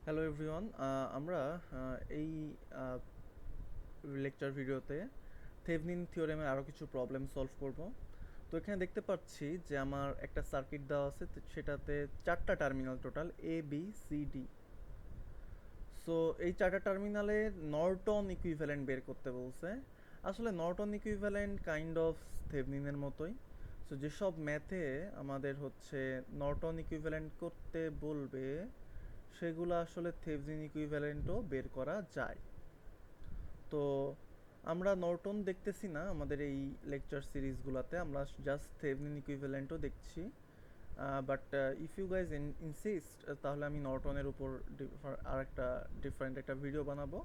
Hello everyone, আমরা এই lecture ভিডিওতে থেভনিন থিওরেমের আরও কিছু প্রবলেম সলভ করব। তো এখানে দেখতে পাচ্ছি যে আমার একটা সার্কিট দেওয়া আছে, সেটাতে চারটা terminal total A B C D. So এই চারটা টার্মিনালে নর্টন ইকুইভ্যালেন্ট বের করতে বলছে। আসলে নর্টন ইকুইভ্যালেন্ট কাইন্ড অফ থেভনিনের মতোই। সো যেসব ম্যাথে আমাদের হচ্ছে নর্টন ইকুইভ্যালেন্ট করতে বলবে, সেগুলো আসলে থেভনিন ইকুইভ্যালেন্টও বের করা যায়। তো আমরা নর্টন দেখতেছি না আমাদের এই লেকচার সিরিজগুলোতে, আমরা জাস্ট থেভনিন ইকুইভ্যালেন্টও দেখছি। But if you guys insist, তাহলে আমি নর্টনের উপর আর একটা ডিফারেন্ট একটা ভিডিও বানাবো।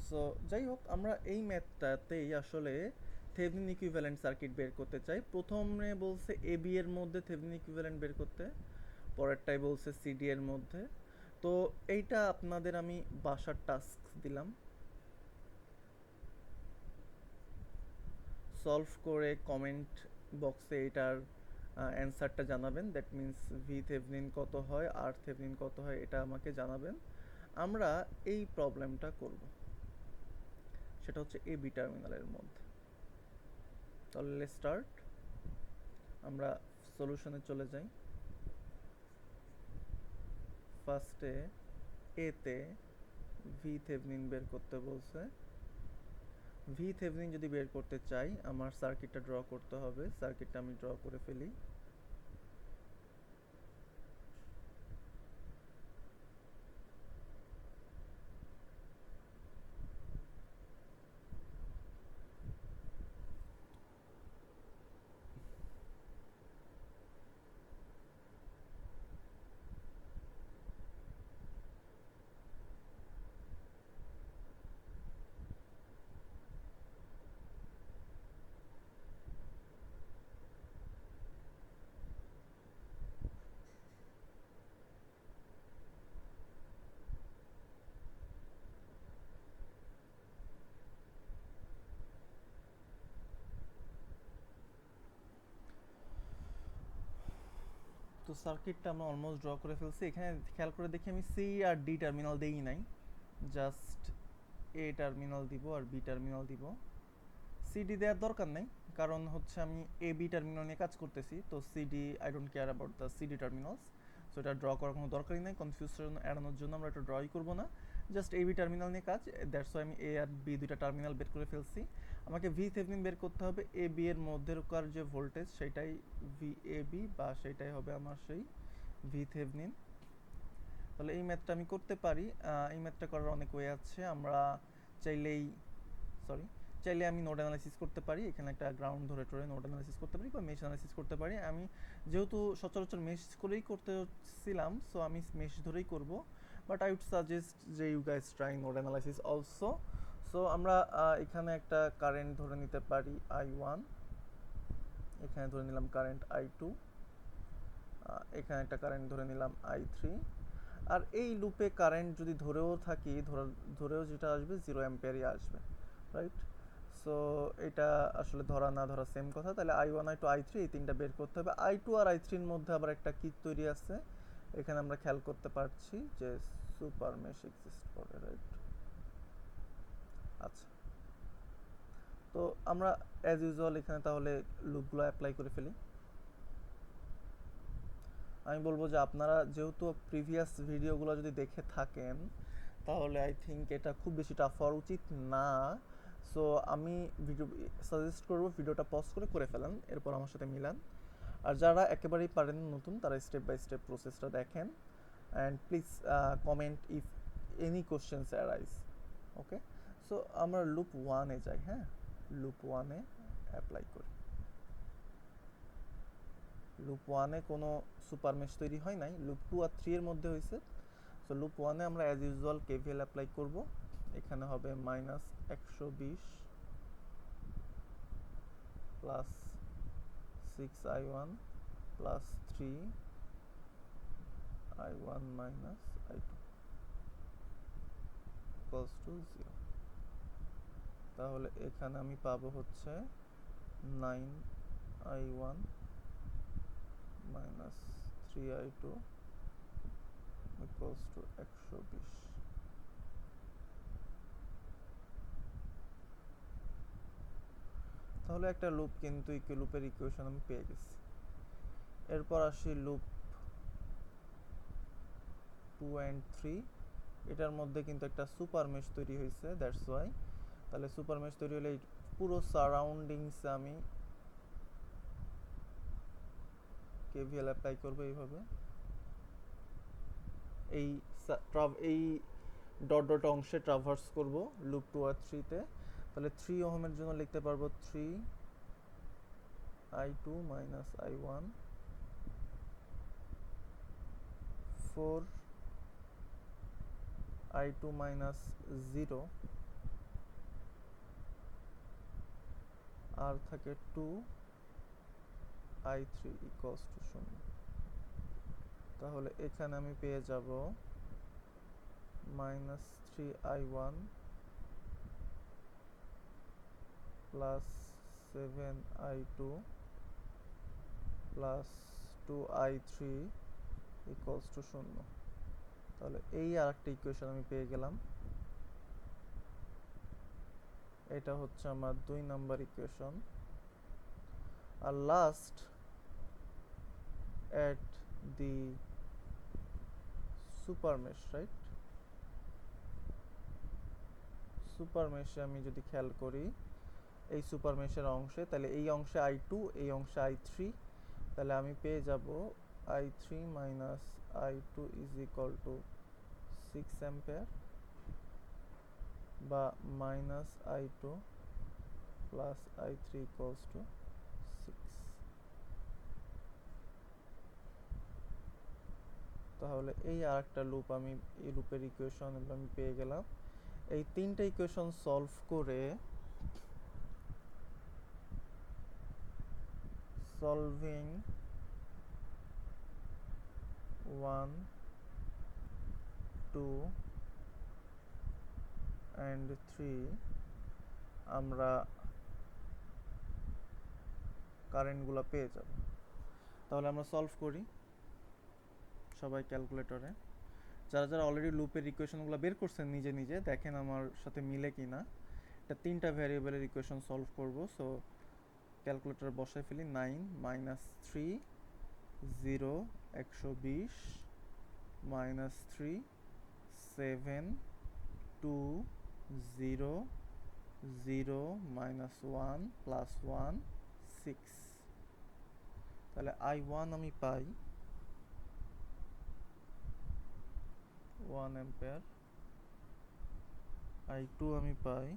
সো যাই হোক, আমরা এই ম্যাথটাতেই আসলে থেভনিন ইকুইভ্যালেন্ট সার্কিট বের করতে চাই। প্রথমে বলছে এ বি এর মধ্যে থেভনিন ইকুইভ্যালেন্ট বের করতে, পরেরটাই বলছে সিডি এর মধ্যে। তো এইটা আপনাদের আমি বাসার টাস্ক দিলাম, সলভ করে কমেন্ট বক্সে এটার অ্যান্সারটা জানাবেন। দ্যাট মিন্স ভি থেভনিন কত হয়, আর থেভনিন কত হয়, এটা আমাকে জানাবেন। আমরা এই প্রবলেমটা করব, সেটা হচ্ছে এ বি টার্মিনালের মধ্যে। তাহলে লেটস স্টার্ট। আমরা সলিউশনে চলে যাই। ফার্স্টে এতে ভি থেভনিন বের করতে বলছে। ভি থেভনিন যদি বের করতে চাই, আমার সার্কিটটা ড্র করতে হবে। সার্কিটটা আমি ড্র করে ফেলি। তো সার্কিটটা আমরা অলমোস্ট ড্র করে ফেলছি। এখানে খেয়াল করে দেখি আমি সি আর ডি টার্মিনাল দেই নাই, জাস্ট এ টার্মিনাল দিব আর বি টার্মিনাল দিব। সিডি দেওয়ার দরকার নেই, কারণ হচ্ছে আমি এ বি টার্মিনাল নিয়ে কাজ করতেছি। তো CD I don't care about the CD terminals. So এটা ড্র করার কোনো দরকারই নেই। কনফিউশন এড়ানোর জন্য আমরা এটা ড্রই করবো না, জাস্ট এ বি টার্মিনাল নিয়ে কাজ। দ্যাটস ওয়াই আমি এ আর বি দুইটা টার্মিনাল বের করে ফেলছি। আমাকে ভি থেভনিন বের করতে হবে। এ বি এর মধ্যেকার যে ভোল্টেজ, সেটাই ভি এ বি, বা সেটাই হবে আমার সেই ভি থেভনিন। তাহলে এই ম্যাথটা আমি করতে পারি। এই ম্যাথটা করার অনেক ওয়ে আছে। আমরা চাইলেই সরি চাইলে আমি নোড অ্যানালাইসিস করতে পারি। এখানে একটা গ্রাউন্ড ধরে টরে নোড অ্যানালাইসিস করতে পারি, বা মেশ অ্যানালাইসিস করতে পারি। আমি যেহেতু সচরাচর মেশ করেই করতেছিলাম, সো আমি মেশ ধরেই করব। বাট আই উড সাজেস্ট যে you guys try node analysis also. So আমরা এখানে একটা কারেন্ট ধরে নিতে পারি I1, এখানে ধরে নিলাম কারেন্ট I2, এখানে একটা কারেন্ট ধরে নিলাম I3। আর এই লুপে কারেন্ট যদি ধরেও থাকি, ধরেও যেটা আসবে 0 অ্যাম্পিয়ারই আসবে, রাইট? সো এটা আসলে ধরা না ধরা সেম কথা। তাহলে I1 I2 I3 এই তিনটা বের করতে হবে। I2 আর I3 এর মধ্যে আবার একটা কি তৈরি আছে, এখানে আমরা খেয়াল করতে পারছি যে সুপার মেশ এক্সিস্ট করে, রাইট? আচ্ছা, তো আমরা অ্যাজ ইউজুয়াল এখানে তাহলে লুপগুলো অ্যাপ্লাই করে ফেলি। আমি বলবো যে আপনারা যেহেতু প্রিভিয়াস ভিডিওগুলো যদি দেখে থাকেন, তাহলে আই থিঙ্ক এটা খুব বেশি টাফ হওয়ার উচিত না। সো আমি ভিডিও সাজেস্ট করবো ভিডিওটা পজ করে করে ফেলেন, এরপর আমার সাথে মিলান। আর যারা একেবারেই পারেন নতুন, তারা স্টেপ বাই স্টেপ প্রসেসটা দেখেন। And please comment if any questions arise. Okay, so আমরা লুপ ওয়ানে যাই। হ্যাঁ, লুপ ওয়ানে অ্যাপ্লাই করি। লুপ ওয়ানে কোনো সুপার মেশ তৈরি হয় নাই, লুপ টু আর থ্রি এর মধ্যে হয়েছে। সো লুপ ওয়ানে আমরা অ্যাজ ইউজুয়াল কেভিএল অ্যাপ্লাই করব। এখানে হবে -120 plus 6I1 plus 3I1 minus I2 equals to 0। তাহলে এখানে আমি পাবো হচ্ছে 9I1 minus 3I2 equals to 120। তাহলে একটা লুপ কিন্তু লুপের ইকুয়েশন আমি পেয়ে গেছি। এরপর আসি লুপ 2 and 3। এটার মধ্যে কিন্তু একটা সুপার মেশ তৈরি হয়েছে, দ্যাটস ওয়াই। তাহলে সুপার মেশ তৈরি হলে পুরো সারাউন্ডিংসে আমি কেভিএল অ্যাপ্লাই করবো এইভাবে। এই এই ডট ডট অংশে ট্রাভার্স করব লুপ 2 আর 3 তে। তাহলে 3 ওহমের জন্য লিখতে পারবো 3i2 minus i1, 4i2 minus 0, আর থাকে 2i3 equals to 0। তাহলে এখানে আমি পেয়ে যাব minus 3i1 plus 7i2 plus 2i3 equals to 0। তাহলে এই আরেকটা ইকুয়েশন আমি পেয়ে গেলাম। এটা হচ্ছে আমার 2 নাম্বার ইকুয়েশন। আর last at the super mesh, right? Super মেশে আমি যদি খেয়াল করি, এই সুপার মেশের অংশে, তাহলে এই অংশে i2, এই অংশে i3, তাহলে আমি পেয়ে যাব i3 minus i2 is equal to 6 ampere বা minus i2 plus i3 equals to 6। তাহলে এই আরেকটা লুপ আমি এই লুপের ইকুয়েশন আমি পেয়ে গেলাম। এই তিনটা ইকুয়েশন সলভ করে সলভিং 1, 2 and 3 আমরা কারেন্টগুলো পেয়ে যাব। তাহলে আমরা সলভ করি সবাই ক্যালকুলেটরে। যারা যারা অলরেডি লুপের ইকুয়েশনগুলো বের করছেন নিজে নিজে, দেখেন আমার সাথে মিলে কিনা। এটা তিনটা ভ্যারিয়েবলের ইকুয়েশন সলভ করব। সো ক্যালকুলেটরে বসায় ফেলি। 9 minus 3 0 120 minus 3 7 2 0 0 minus 1 plus 1 6। তাহলে i1 আমি পাই 1 ampere, i2 আমি পাই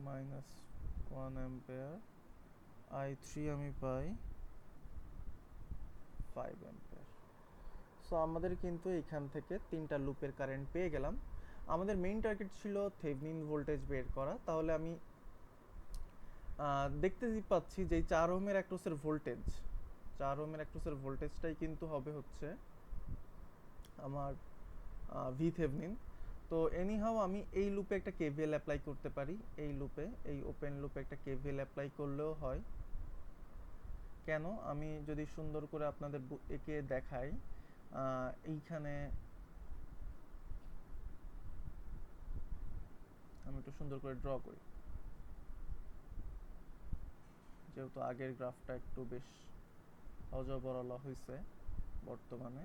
minus 1 ampere, i3 আমি পাই 5 ampere। সো আমাদের কিন্তু এখান থেকে তিনটা লুপের কারেন্ট পেয়ে গেলাম। আমাদের মেইন টার্গেট ছিল থেভেনিন ভোল্টেজ বের করা। তাহলে আমি দেখতে পাচ্ছি যে 4 ওহমের অ্যাক্রসের ভোল্টেজ, 4 ওহমের অ্যাক্রসের ভোল্টেজটাই কিন্তু হবে হচ্ছে আমার ভি থেভেনিন। তো এনিহাও আমি এই লুপে একটা কেভিএল অ্যাপ্লাই করতে পারি। এই লুপে, এই ওপেন লুপে একটা কেভিএল অ্যাপ্লাই করলেও হয়। কেন? আমি যদি সুন্দর করে আপনাদের একে দেখাই, এইখানে আমি একটু সুন্দর করে ড্র করি, যেহেতু আগের গ্রাফটা একটু বেশ অজবরলা হয়েছে। বর্তমানে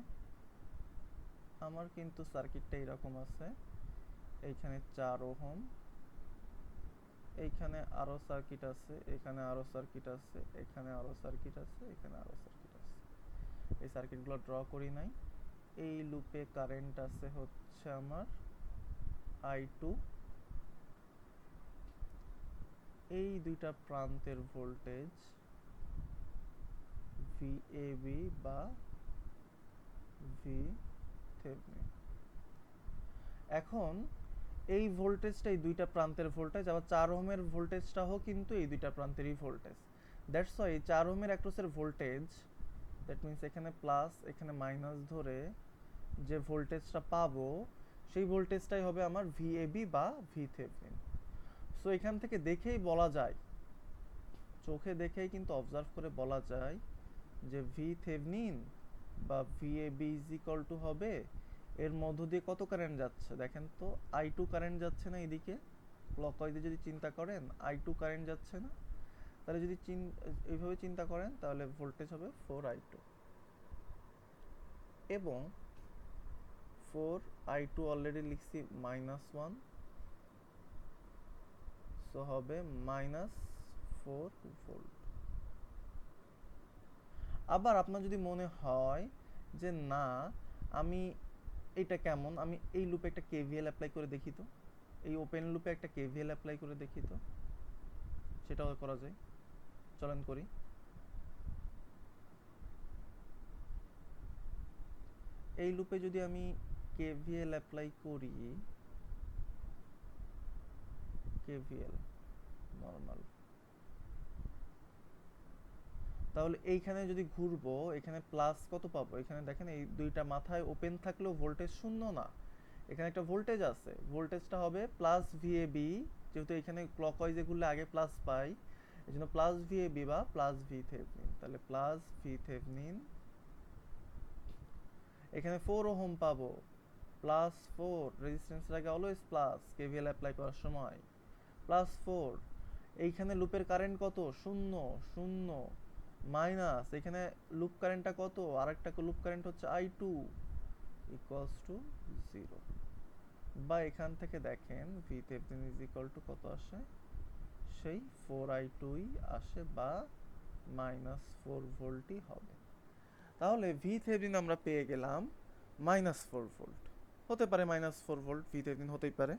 আমার কিন্তু সার্কিটটা এরকম আছে। এইখানে 4 ওহম, এইখানে আরো সার্কিট আছে, এখানে আরো সার্কিট আছে, এখানে আরো সার্কিট আছে, এখানে আরো সার্কিট আছে। এই সার্কিটগুলো ড্র করি নাই। এই লুপে কারেন্ট আছে হচ্ছে আমার i2। এই দুইটা প্রান্তের ভোল্টেজ VAB বা VThevenin। এখন এই ভোল্টেজটা, এই দুইটা প্রান্তের ভোল্টেজ, আবার 4 ওহমের ভোল্টেজটাও কিন্তু এই দুইটা প্রান্তেরই ভোল্টেজ। দ্যাটস ওয়াই 4 ওহমের অ্যাক্রসের ভোল্টেজ, দ্যাট মিন্স এখানে প্লাস এখানে মাইনাস ধরে যে ভোল্টেজটা পাবো, সেই ভোল্টেজটাই হবে আমার VAB বা VThevenin। সো এখান থেকে দেখেই বলা যায়, চোখে দেখেই কিন্তু অবজার্ভ করে বলা যায় যে VThevenin বা ভিএবি ইজ ইকুয়াল টু হবে এর মধ্য দিয়ে কত কারেন্ট যাচ্ছে দেখেন তো, I2 কারেন্ট যাচ্ছে না এদিকে, ক্লকওয়াইজে যদি চিন্তা করেন I2 কারেন্ট যাচ্ছে না, তাহলে যদি এইভাবে চিন্তা করেন তাহলে ভোল্টেজ হবে 4I2 এবং 4I2 অলরেডি লিখছি -1, সো হবে -4 ভোল্ট। আবার আপনার যদি মনে হয় যে না আমি এটা কেমন, আমি এই লুপে একটা কেভিএল অ্যাপ্লাই করে দেখি তো, এই ওপেন লুপে একটা কেভিএল অ্যাপ্লাই করে দেখি তো, সেটাও করা যায়, চলেন করি। এই লুপে যদি আমি কেভিএল অ্যাপ্লাই করি, কেভিএল নরমাল, তাহলে এইখানে যদি ঘুরবো এখানে প্লাস কত পাবো, এখানে দেখেন এই দুইটা মাথায় ওপেন থাকলেও ভোল্টেজ শূন্য না, এখানে একটা ভোল্টেজ আছে, ভোল্টেজটা হবে প্লাস ভিএবি, যেহেতু এখানে ক্লকওয়াইজে ঘুরলে আগে প্লাস পাই, এই জন্য প্লাস ভিএবি বা প্লাস ভি থেভনিন, তাহলে প্লাস ভি থেভনিন, এখানে 4 ওহম পাবো, প্লাস 4, রেজিস্ট্যান্সের আগে অলওয়েজ প্লাস, কেভিএল অ্যাপ্লাই করার সময় প্লাস 4, এইখানে লুপের কারেন্ট কত, শূন্য শূন্য, মাইনাস এখানে লুপ কারেন্টটা কত, আরেকটা লুপ কারেন্ট হচ্ছে I2 ইকুয়ালস টু 0, বা এখান থেকে দেখেন V Thevenin is equal two কত আসে, সেই 4I2 ই আসে বা -4 ভোল্টই হবে। তাহলে ভি থেভনিন আমরা পেয়ে গেলাম -4 ভোল্ট, হতে পারে -4 ভোল্ট ভি থেভনিন হতেই পারে।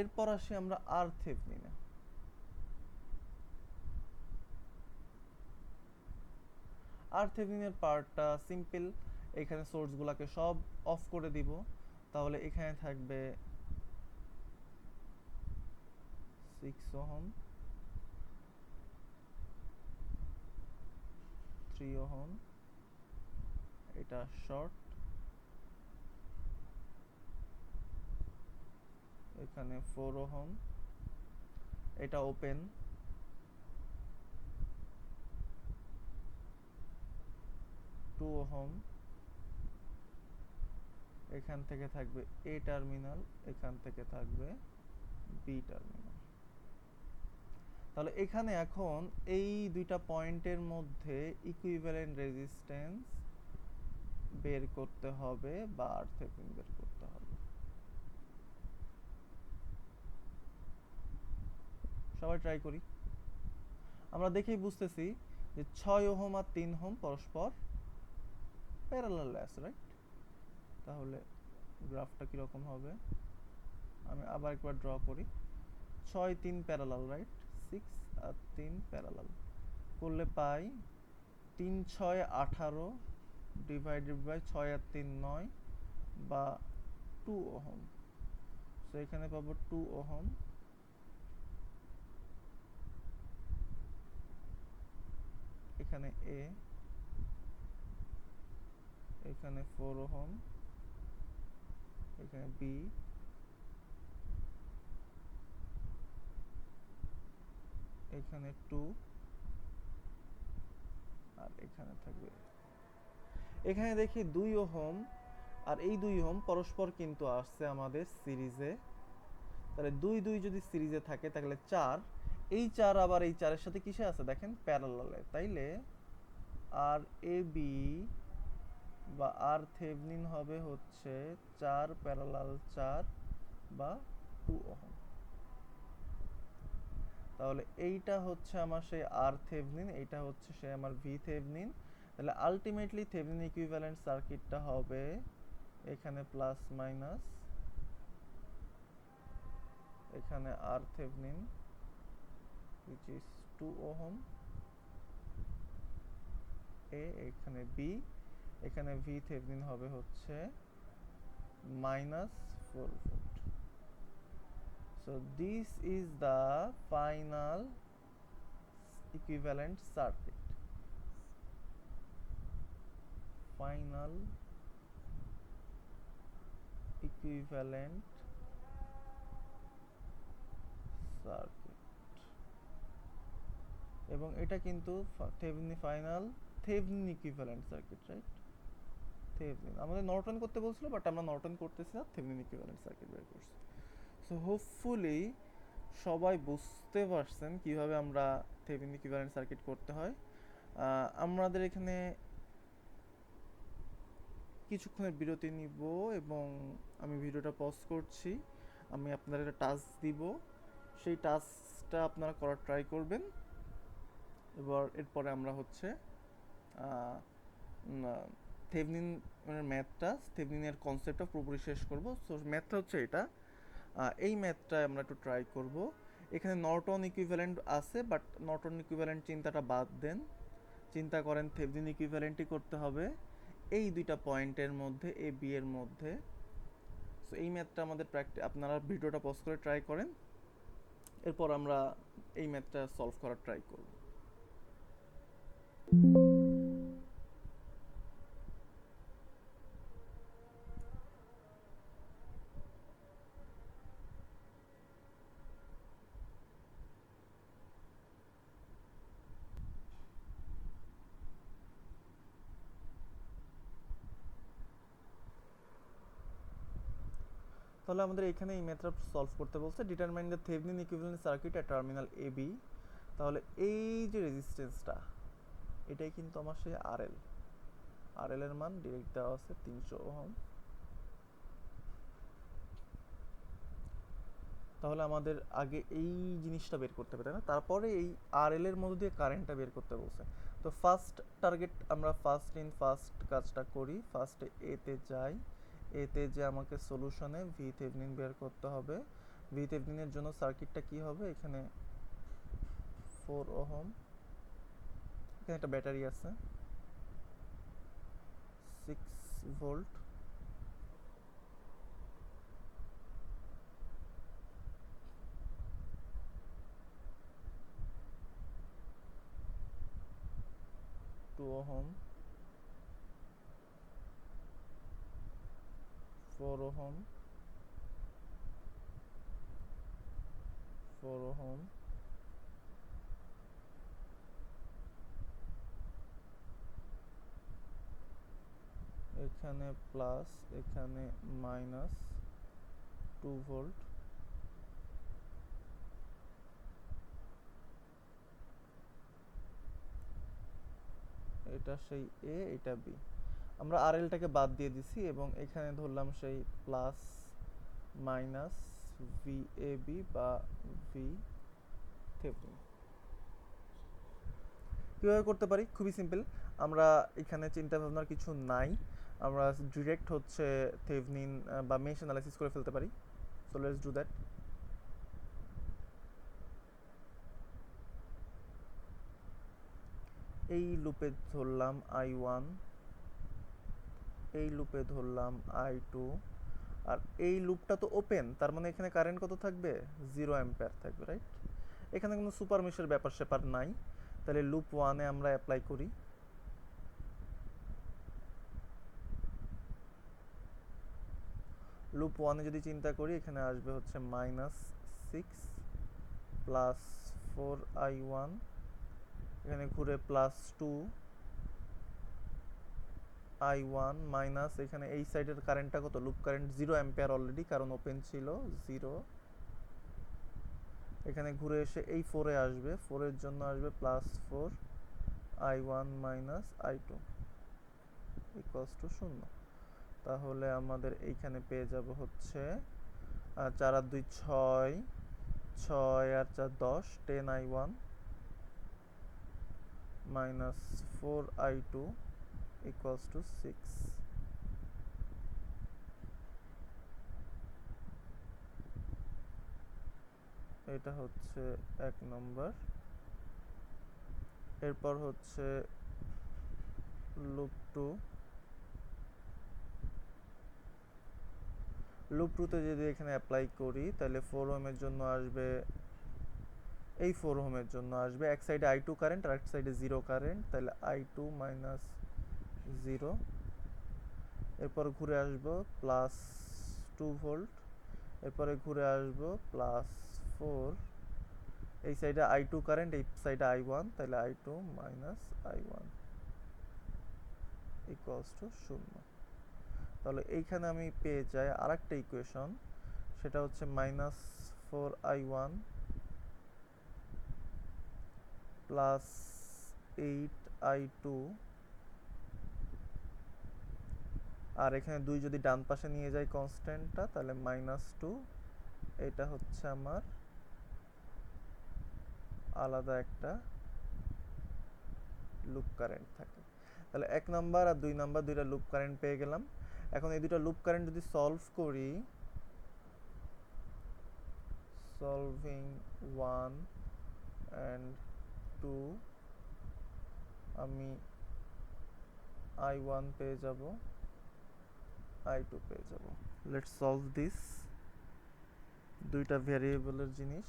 এরপর আসি আমরা আর থেভনিনে। আর থেভনিনের পার্টটা সিম্পল, এখানে সোর্সগুলোকে সব অফ করে দিব, তাহলে এখানে থাকবে 6 ওহম, 3 ওহম, এটা শর্ট, এখানে 4 ওহম, এটা ওপেন, 2 ওহম, এখান থেকে থাকবে এ টার্মিনাল, এখান থেকে থাকবে বি টার্মিনাল। তাহলে এখানে এখন এই দুইটা পয়েন্টের মধ্যে ইকুইভ্যালেন্ট রেজিস্ট্যান্স বের করতে হবে বা আর থেভনিন বের করতে হবে। সবাই ট্রাই করি। আমরা দেখেই বুঝতেছি যে 6 ওহম আর 3 ওহম পরস্পর প্যারালাল আছে, রাইট? তাহলে গ্রাফটা কিরকম হবে, আমি আবার একবার ড্র করি। 6 3 প্যারালাল, রাইট? 6 আর 3 প্যারালাল করলে পাই 3 6 18 ডিভাইডেড বাই 6 আর 3 9 বা 2 ওহম। সো এখানে পাবো 2 ওহম, এখানে এ, এখানে 4 ওহম, এখানে বি, এখানে 2, আর এখানে থাকবে, এখানে দেখি 2 ওহম আর এই 2 ওহম পরস্পর কিন্তু আসছে আমাদের সিরিজে, তাহলে 2 2 যদি সিরিজে থাকে তাহলে 4, এই 4 আবার এই 4 এর সাথে কিসে আছে দেখেন, প্যারালালে, তাইলে আর এ বি বা আর থেভনিন হবে হচ্ছে 4 প্যারালাল 4 বা 2 ওহম। তাহলে এইটা হচ্ছে আমার সেই আর থেভনিন, এইটা হচ্ছে সে আমার ভি থেভনিন। তাহলে আলটিমেটলি থেভনিন ইকুইভ্যালেন্ট সার্কিটটা হবে এখানে প্লাস মাইনাস, এখানে আর থেভনিন which is 2 ওহম, এ, এখানে বি, এখানে ভি থেভনিন হবে হচ্ছে -4 volt. So this is the final equivalent circuit. Final equivalent circuit. এবং এটা কিন্তু Thevenin final Thevenin equivalent circuit, right? Thevenin আমাদের নর্টন করতে বলছিল, বাট আমরা নর্টন করতেছি না, থেভনিন ইকুইভ্যালেন্ট সার্কিট বের করছি। সো হোপফুলি সবাই বুঝতে পারছেন কিভাবে আমরা থেভনিন ইকুইভ্যালেন্ট সার্কিট করতে হয়। আমাদের এখানে কিছুক্ষণের বিরতি নিব এবং আমি ভিডিওটা পজ করছি। আমি আপনাদের একটা টাস্ক দিব, সেই টাস্কটা আপনারা করার ট্রাই করবেন। এরপরে আমরা হচ্ছে থেভনিন মানে ম্যাথটা, থেভনিনের কনসেপ্টটা পুরোপুরি শেষ করব। সো ম্যাথটা হচ্ছে এটা, এই ম্যাথটা আমরা একটু ট্রাই করব। এখানে নর্টন ইকুইভ্যালেন্ট আছে, বাট নর্টন ইকুইভ্যালেন্ট চিন্তাটা বাদ দেন, চিন্তা করেন থেভনিন ইকুইভ্যালেন্টই করতে হবে এই দুইটা পয়েন্টের মধ্যে, এ বি এর মধ্যে। সো এই ম্যাথটা আমাদের আপনারা ভিডিওটা পজ করে ট্রাই করেন, এরপর আমরা এই ম্যাথটা সলভ করার ট্রাই করব। তাহলে আমাদের এখানে এই ম্যাথটা সলভ করতে বলছে, determine the Thevenin equivalent circuit at terminal A B. তাহলে এই যে রেজিস্ট্যান্সটা, এটাই কিন্তু আমার সেই আরএল, আরএল এর মান ডিরেক্ট দেওয়া আছে 300 ওহম। তাহলে আমাদের আগে এই জিনিসটা বের করতে হবে, তাই না? তারপরে এই আরএল এর মধ্যে দিয়ে কারেন্টটা বের করতে বলছে। তো ফার্স্ট টার্গেট, আমরা ফার্স্ট কাজটা করি, ফার্স্টে এতে যাই, এতে যে আমাকে সলিউশনে ভি থেভনিন বের করতে হবে। ভি থেভনিনের জন্য সার্কিটটা কি হবে, এখানে 4 ওহম, এখানে একটা ব্যাটারি আছে 6 volt, two ohm, 4 ohm, 4 ohm, এখানে প্লাস, এখানে মাইনাস 2 ভোল্ট, এটা সেই এ, এটা বি। আমরা আরএলটাকে বাদ দিয়ে দিছি এবং এখানে ধরলাম সেই plus minus V A B বা ভি থেভনিন। কীভাবে করতে পারি? খুবই সিম্পল, আমরা এখানে চিন্তা ভাবনার কিছু নাই, আমরা ডিরেক্ট হচ্ছে থেভনিন বা মেশ অ্যানালাইসিস করে ফেলতে পারি। So let's do that. এই লুপে ধরলাম I1, এই লুপে ধরলাম I2, আর এই লুপটা তো ওপেন, তার মানে এখানে কারেন্ট কত থাকবে? 0 অ্যাম্পিয়ার থাকবে, রাইট? এখানে কোনো সুপার মেশের ব্যাপার স্যাপার নাই। তাহলে লুপ 1-এ আমরা অ্যাপ্লাই করি। লুপ 1-এ যদি চিন্তা করি, এখানে আসবে হচ্ছে -6 প্লাস 4I1, এখানে ঘুরে +2 I1 মাইনাস, এখানে এই সাইডের কারেন্টটা কত? লুপ কারেন্ট 0 অ্যাম্পিয়ার অলরেডি, কারণ ওপেন ছিল 0। এখানে ঘুরে এসে এই 4-এ আসবে, 4-এর জন্য আসবে +4 I1 minus I2 equals to 0। তাহলে আমাদের এইখানে পেয়ে যাব হচ্ছে 4 আর 2 6, 6 আর 4 10, 10I1 minus 4I2 equals to 6। এটা হচ্ছে 1 নম্বর। এরপর হচ্ছে লুপ 2, লুপ 2-তে যদি এখানে অ্যাপ্লাই করি, তাহলে 4 ওহমের জন্য আসবে, এই 4 ওহমের জন্য আসবে, এক সাইডে I2 কারেন্ট আর এক সাইডে 0 কারেন্ট, তাহলে I2 মাইনাস 0। এরপর ঘুরে আসবো +2 ভোল্ট, এরপরে ঘুরে আসবো +4, এই সাইডে I2 কারেন্ট, এই সাইডে I1, তাহলে I2 minus I1 equals to 0। তাহলে এইখানে আমি পেয়ে যাই আরেকটা ইকুয়েশন, সেটা হচ্ছে -4i1 প্লাস 8i2, আর এখানে 2 যদি ডান পাশে নিয়ে যাই কনস্ট্যান্টটা, তাহলে -2, এটা হচ্ছে আমার আলাদা একটা লুপ কারেন্ট থাকে। তাহলে 1 নাম্বার আর 2 নাম্বার দুইটা লুপ কারেন্ট পেয়ে গেলাম। এখন এই দুটো লুপ কারেন্ট যদি সলভ করি, সলভিং 1 and 2, আমি i1 পেয়ে যাব, i2 পেয়ে যাব। Let's solve this. দুইটা ভ্যারিয়েবলের জিনিস।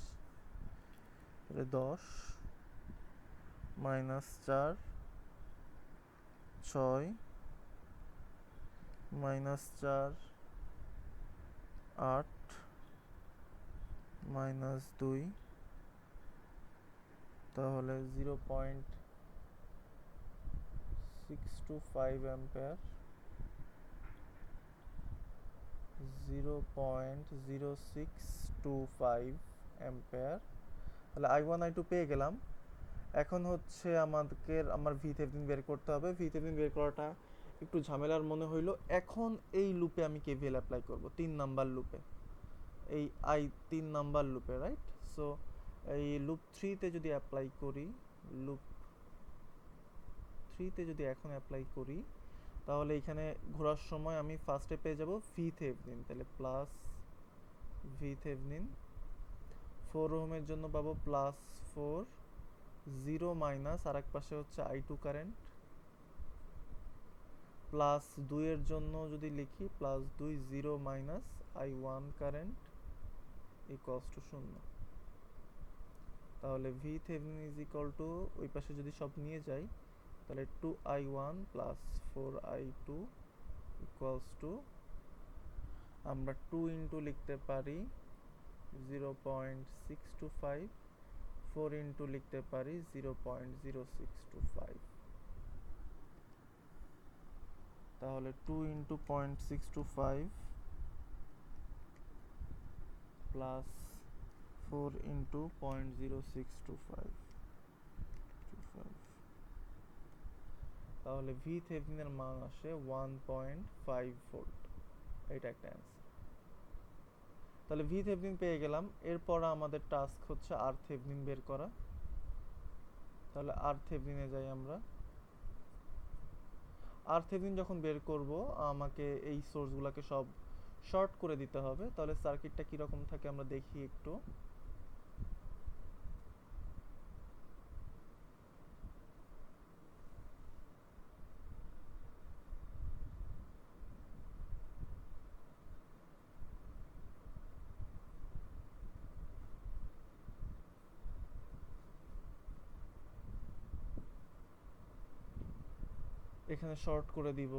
10 -4 6 -4 8 -2, তাহলে 0.625 অ্যাম্পিয়ার, 0.0625 অ্যাম্পিয়ার। তাহলে i1 i2 পেয়ে গেলাম। এখন হচ্ছে আমার VThevenin বের করতে হবে। VThevenin বের করাটা একটু ঝামেলার মনে হইলো। এখন এই লুপে আমি KVL অ্যাপ্লাই করব, 3 নাম্বার লুপে, এই 3 নাম্বার লুপে, রাইট? সো এই লুপ 3 তে যদি অ্যাপ্লাই করি, লুপ 3 তে যদি এখন অ্যাপ্লাই করি, তাহলে এখানে ঘোরার সময় আমি ফার্স্টে পেয়ে যাব VThevenin, তাহলে প্লাস VThevenin, 4 ওহমের জন্য পাবো +4, 0 মাইনাস আর এক পাশে হচ্ছে i2 কারেন্ট, প্লাস 2 এর জন্য যদি লিখি +2, 0 minus i1 current equals to 0। তাহলে VThevenin ইজ ইকুয়াল টু, ওই পাশে যদি সব নিয়ে যাই, তাহলে 2i1 plus 4i2 equals to, আমরা 2 ইন্টু লিখতে পারি 0.625, 4 ইন্টু লিখতে পারি 0.0625। তাহলে 2 ইন্টু 0.625 প্লাস 4 ইন্টু 0.0625, তাহলে VThevenin এর মান আসে 1.5 ভোল্ট। এটা একটা অ্যান্সার। তাহলে VThevenin পেয়ে গেলাম। এরপর আমাদের টাস্ক হচ্ছে RThevenin বের করা। তাহলে RThevenin এ যাই আমরা। RThevenin যখন বের করব, আমাকে এই সোর্সগুলোকে সব শর্ট করে দিতে হবে। তাহলে সার্কিটটা কিরকম থাকে আমরা দেখি একটু। এখানে শর্ট করে দিব।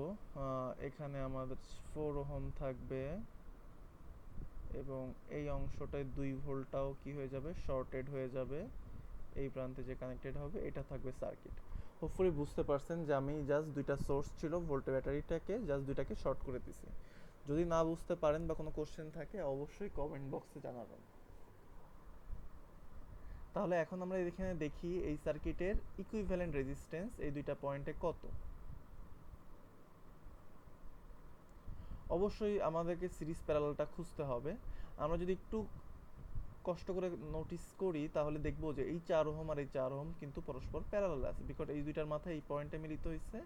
এখানে আমাদের 4 ওহম থাকবে, এবং এই অংশটায় 2 ভোল্টটাও কি হয়ে যাবে, শর্টেড হয়ে যাবে। এই প্রান্তে যে কানেক্টেড হবে এটা থাকবে সার্কিট। হোপফুলি বুঝতে পারছেন যে আমি জাস্ট দুইটা সোর্স ছিল, ভোল্ট ব্যাটারিটাকে জাস্ট দুইটাকে শর্ট করে দিছি। যদি না বুঝতে পারেন বা কোনো কোশ্চেন থাকে, অবশ্যই কমেন্ট বক্সে জানাবেন। তাহলে এখন আমরা এখানে দেখি এই সার্কিটের ইকুইভ্যালেন্ট রেজিস্ট্যান্স এই দুইটা পয়েন্টে কত। অবশ্যই আমাদেরকে সিরিজ প্যারালালটা খুঁজতে হবে। আমরা যদি একটু কষ্ট করে নোটিস করি, তাহলে দেখবো যে এই 4 ওহম আর এই 4 ওহম কিন্তু পরস্পর প্যারালাল আছে, বিকজ এই দুইটার মাথায় এই পয়েন্টে মিলিত হয়েছে,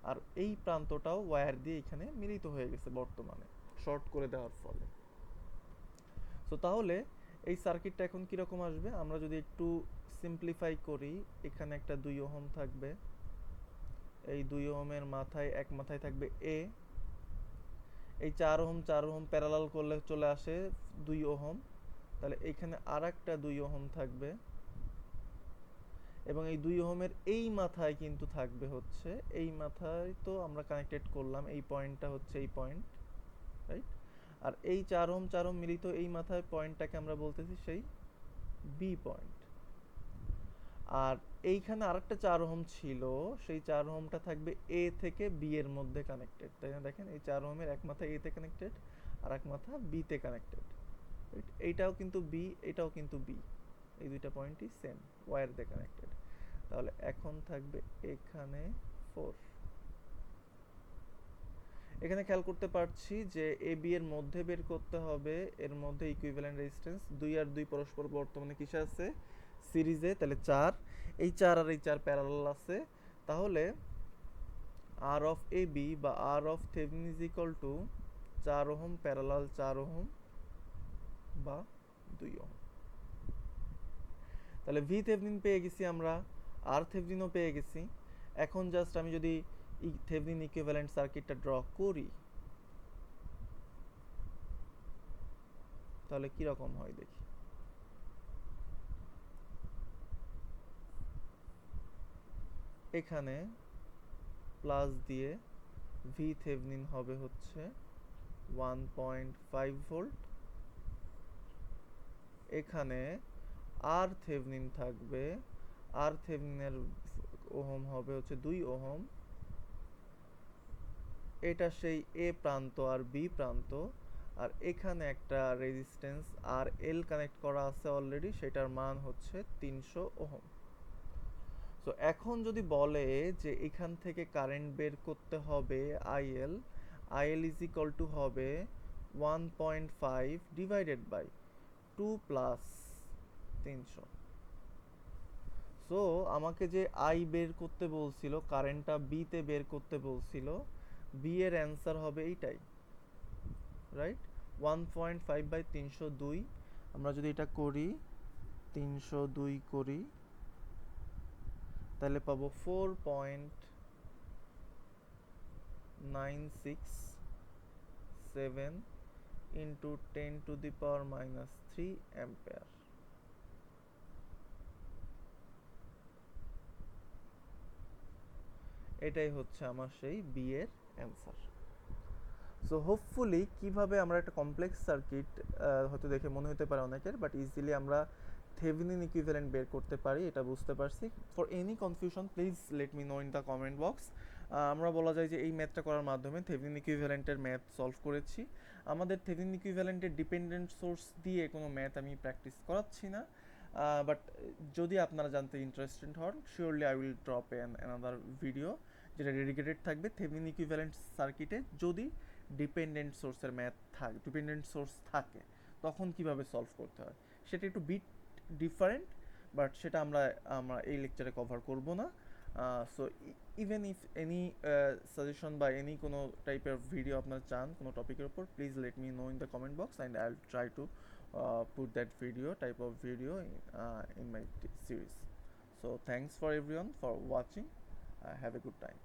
আর এই প্রান্তটাও ওয়্যার দিয়ে এখানে মিলিত হয়ে গেছে বর্তমানে শর্ট করে দেওয়ার ফলে। সো তাহলে এই সার্কিটটা এখন কিরকম আসবে, আমরা যদি একটু সিম্পলিফাই করি, এখানে একটা 2 ওহম থাকবে, এই 2 ওহমের মাথায় এক মাথায় থাকবে এ, এই 4 ওহম প্যারালাল করলে চলে আসে 2 ওহম, তাহলে এখানে আর একটা 2 ওহম থাকবে, এবং এই 2 ওহমের এই মাথায় কিন্তু থাকবে হচ্ছে, এই মাথায় তো আমরা কানেক্টেড করলাম, এই পয়েন্টটা হচ্ছে এই পয়েন্ট, রাইট? আর এই 4 ওহম মিলিত এই মাথায় পয়েন্টটাকে আমরা বলতেছি সেই বি পয়েন্ট। আর এইখানে আরেকটা 4 ওহম ছিল, সেই 4 ওহমটা থাকবে এ থেকে বি এর মধ্যে কানেক্টেড, তাই না? দেখেন এই 4 ওহমের এক মাথা এ তে কানেক্টেড আর এক মাথা বি তে কানেক্টেড। এইটাও কিন্তু বি, এটাও কিন্তু বি, এই দুইটা পয়েন্টই সেম ওয়্যার দিয়ে কানেক্টেড। তাহলে এখন থাকবে এখানে 4। এখানে খেয়াল করতে পারছি যে এ বি এর মধ্যে বের করতে হবে, এর মধ্যে ইকুইভ্যালেন্ট রেজিস্ট্যান্স 2 আর 2 পরস্পর বর্তমানে কিসে আছে? সিরিজে, তাহলে 4। এই 4 আর এই 4 প্যারালাল আছে, তাহলে আর অফ এ বি বা R of Thevenin is equal to 4 ohm parallel 4 ohm বা 2 ওহম। তাহলে ভি থেভেনিন পেয়ে গেছি আমরা, আর থেভেনিনও পেয়ে গেছি। এখন জাস্ট আমি যদি থেভেনিন ইকুইভ্যালেন্ট সার্কিটটা ড্র করি তাহলে কি রকম হয় দেখি। এখানে প্লাস দিয়ে ভি থেভেনিন হবে হচ্ছে 1.5 ভোল্ট, এখানে আর থেভেনিন থাকবে, আর থেভেনিনের ওহম হবে হচ্ছে 2 ওহম। এটা সেই এ প্রান্ত আর বি প্রান্ত, আর এখানে একটা রেজিস্ট্যান্স আর এল কানেক্ট করা আছে অলরেডি, সেটার মান হচ্ছে 300 ওহম। সো এখন যদি বলে যে এখান থেকে কারেন্ট বের করতে হবে IL, IL is equal to হবে 1.5 ডিভাইডেড বাই 2 প্লাস 300। সো আমাকে যে আই বের করতে বলছিল, কারেন্টটা বি তে বের করতে বলছিল, বি এর অ্যান্সার হবে এইটাই, রাইট? 1.5 বাই 302। আমরা যদি এটা করি, 302 করি, তাহলে পাবো 4.967 into 10 to the power minus 3 ampere. এটাই হচ্ছে আমার সেই বি এর অ্যান্সার। সো হোপফুলি কিভাবে আমরা একটা কমপ্লেক্স সার্কিট, হয়তো দেখে মনে হতে পারে অনেকের, বাট ইজিলি আমরা থেভেনিন ইকুইভ্যালেন্ট বের করতে পারি, এটা বুঝতে পারছি। For any confusion please let me no in the comment box. আমরা বলা যায় যে এই ম্যাথটা করার মাধ্যমে থেভেনিন ইকুইভ্যালেন্টের ম্যাথ সলভ করেছি। আমাদের থেভেনিন ইকুইভ্যালেন্টের ডিপেন্ডেন্ট সোর্স দিয়ে কোনো ম্যাথ আমি প্র্যাকটিস করাচ্ছি না, বাট যদি আপনারা জানতে ইন্টারেস্টেড হন, surely I will drop another video যেটা ডেডিকেটেড থাকবে থেভেনিন ইকুইভ্যালেন্ট সার্কিটে যদি ডিপেন্ডেন্ট সোর্সের ম্যাথ থাকে, ডিপেন্ডেন্ট সোর্স থাকে, তখন কিভাবে সলভ করতে হয় সেটা একটু বিট ডিফারেন্ট, বাট সেটা আমরা আমরা এই লেকচারে কভার করব না। So even if any suggestion বা এনি কোনো টাইপের ভিডিও আপনারা চান কোনো টপিকের উপর, please let me no in the comment box and I will try to put that video type of video in my series. So thanks for everyone for watching. Have a good time.